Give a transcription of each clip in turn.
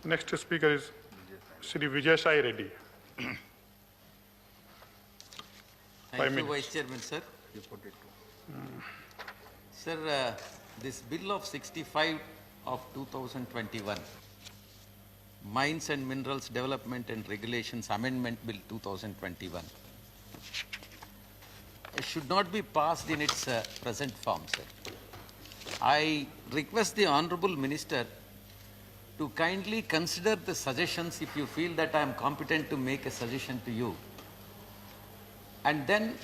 Next speaker is Shri Vijay Sai Reddy. Thank you, Vice Chairman, sir. Sir, this Bill of 65 of 2021, Mines and Minerals Development and Regulations Amendment Bill 2021, should not be passed in its present form, sir. I request the Honorable Minister to kindly consider the suggestions if you feel that I am competent to make a suggestion to you, and then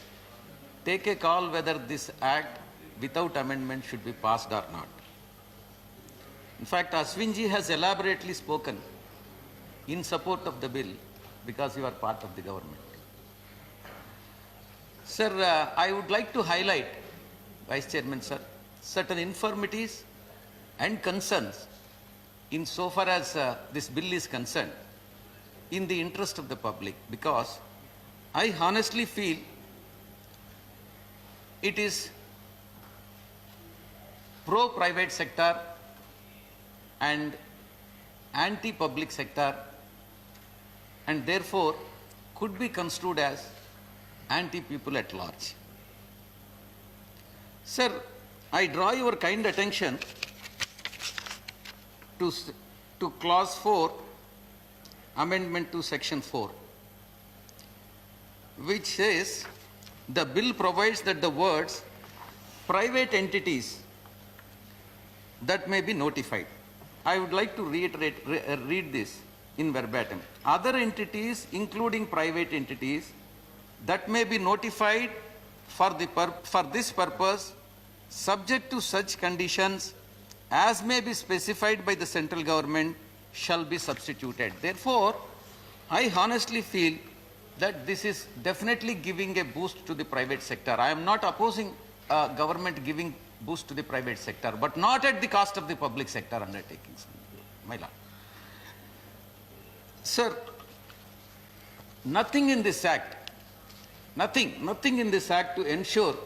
take a call whether this act without amendment should be passed or not. In fact, Ashwinji has elaborately spoken in support of the bill because you are part of the government. Sir, I would like to highlight, Vice Chairman, sir, certain infirmities and concerns insofar as this bill is concerned in the interest of the public, because I honestly feel it is pro-private sector and anti-public sector, and therefore could be construed as anti-people at large. Sir, I draw your kind attention to clause 4, amendment to section 4, which says the bill provides that the words private entities that may be notified. I would like to read this in verbatim. Other entities, including private entities, that may be notified for this purpose, subject to such conditions as may be specified by the central government, shall be substituted. Therefore, I honestly feel that this is definitely giving a boost to the private sector. I am not opposing government giving boost to the private sector, but not at the cost of the public sector undertakings, my lord. Sir, nothing in this act in this act to ensure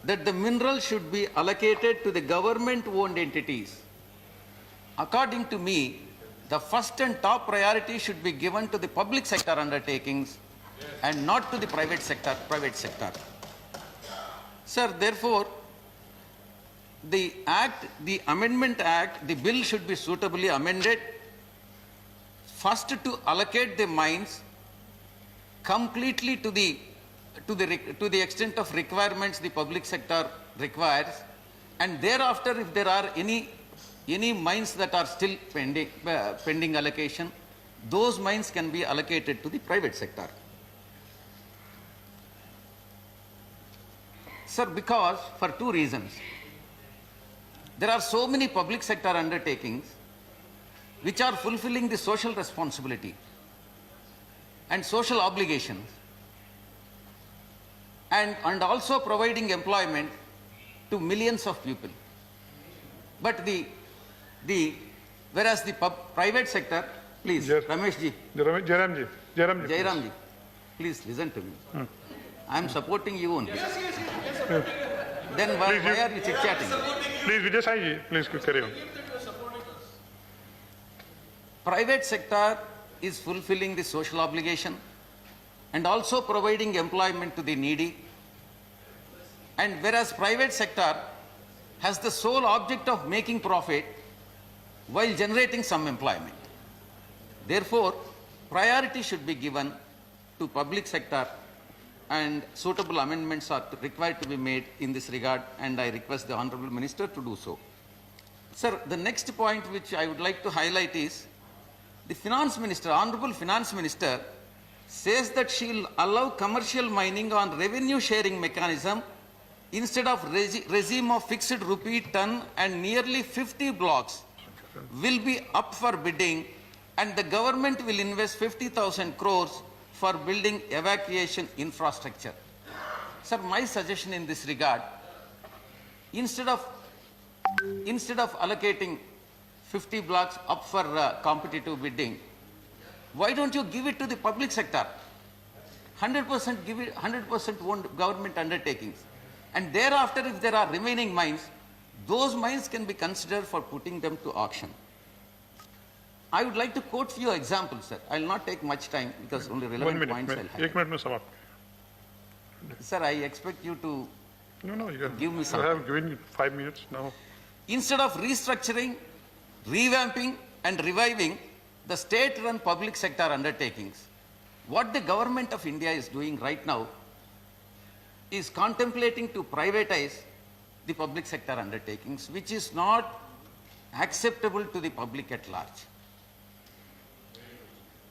that the mineral should be allocated to the government-owned entities. According to me, the first and top priority should be given to the public sector undertakings and not to the private sector. Sir, therefore, the amendment act, the bill should be suitably amended, first to allocate the mines completely to the extent of requirements the public sector requires, and thereafter, if there are any mines that are still pending allocation, those mines can be allocated to the private sector. Sir, because for two reasons. There are so many public sector undertakings which are fulfilling the social responsibility and social obligations, and also providing employment to millions of people. But whereas the private sector, please, Yes. Rameshji, Jairamji. please listen to me. I am supporting you only. Yes. Then why are you chit-chatting? Please, Vijay Sai ji, please carry on. Private sector is fulfilling the social obligation and also providing employment to the needy. And whereas private sector has the sole object of making profit while generating some employment. Therefore, priority should be given to public sector, and suitable amendments are required to be made in this regard, and I request the Honorable Minister to do so. Sir, the next point which I would like to highlight is the Finance Minister, Honorable Finance Minister, says that she will allow commercial mining on revenue sharing mechanism instead of regime of fixed rupee ton, and nearly 50 blocks will be up for bidding, and the government will invest 50,000 crores for building evacuation infrastructure. Sir, my suggestion in this regard, instead of allocating 50 blocks up for competitive bidding, why don't you give it to the public sector? 100% give it, 100% owned government undertakings. And thereafter, if there are remaining mines, those mines can be considered for putting them to auction. I would like to quote few examples, sir. I will not take much time because only 1 relevant minute. points I'll एक highlight. Minute में समाप्त. Sir, I expect you to, No, you Give me you some. have given 5 minutes now. instead of restructuring, revamping and reviving the state-run public sector undertakings, what the government of India is doing right now is contemplating to privatize the public sector undertakings, which is not acceptable to the public at large.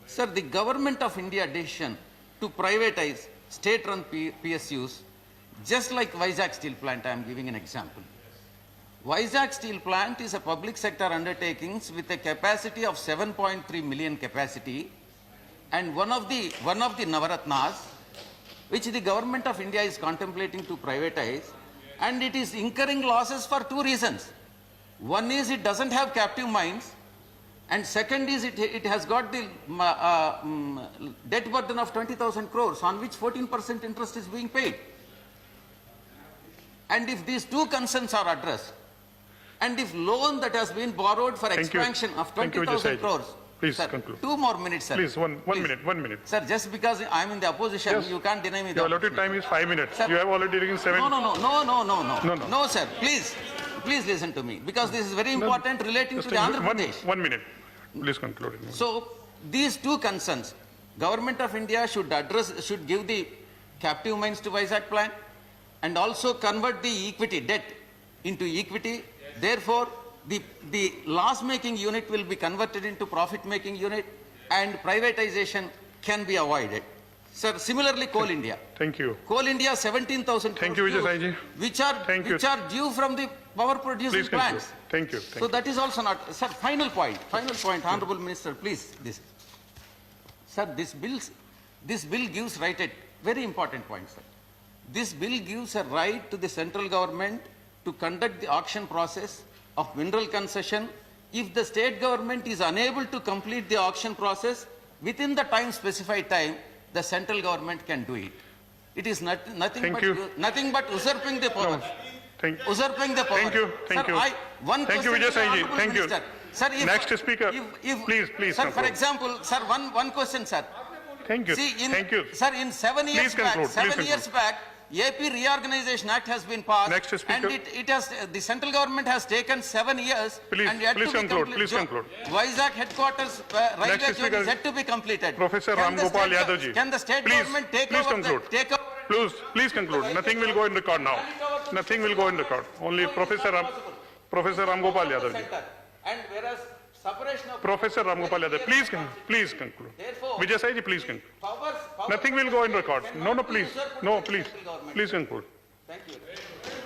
Sir, the government of India decision to privatize state-run PSUs, just like Vizag Steel Plant, I am giving an example. Vizag Steel Plant is a public sector undertaking with a capacity of 7.3 million capacity, and one of the Navaratnas, which the government of India is contemplating to privatize, and it is incurring losses for two reasons. One is it doesn't have captive mines, and second is it has got the debt burden of 20,000 crores on which 14% interest is being paid. And if these two concerns are addressed, and if loan that has been borrowed for Thank you. expansion of Thank you, 20,000 Vijay Saiji. crores. Please Sir, conclude. 2 more minutes, sir. Please, one Please. minute, 1 minute. Sir, just because I am in the opposition, Yes. you can't deny me the Your allotted opportunity. time is 5 minutes. Sir. You have already taken 7. No, No. No, sir, please listen to me, because this is very important relating to Just the Andhra one, Pradesh. 1 minute. Please conclude. So these two concerns, government of India should give the captive mines to Vizag plant and also convert the equity debt into equity. Therefore, the loss-making unit will be converted into profit-making unit and privatization can be avoided. Sir, similarly, Coal India. Thank you. Coal India 17,000 Thank you, Vijay Saiji. which Thank you. are due from the power producing Please conclude. plants. Thank you. So that is also not, sir, final point, Honorable Minister, please, this. Sir, this bill gives right at, very important point, sir. This bill gives a right to the central government to conduct the auction process of mineral concession if the state government is unable to complete the auction process within the specified time, the central government can do it. It is nothing but usurping the power. Thank you. Usurping the power. Thank you. Thank Sir, you. One Thank you, question Vijay to the Saiji. Honorable Thank you. Minister. Sir, Next speaker. Please Sir, for conclude. example, sir, one question, sir. Thank you. See, Thank you. Sir, in 7 years Please conclude. back, Please 7 years back, AP Reorganization Act has been passed. Next speaker. And it has, the central government has taken 7 years. Please- and yet please to be conclude. complete- Please conclude. Vizag headquarters railway zone speaker. is yet to be completed. Professor Can the Ramgopal state- Yadav ji. Can the state Please- government take please over conclude. Please conclude. Nothing will go in record now. Nothing will go in record. Only Professor Ramgopal Yadav ji. And whereas separation of Professor Ramgopal Yadav, please conclude. Therefore- Vijay Saiji, please conclude. powers Nothing will go in record. No, please. No, please. Please conclude. Thank you.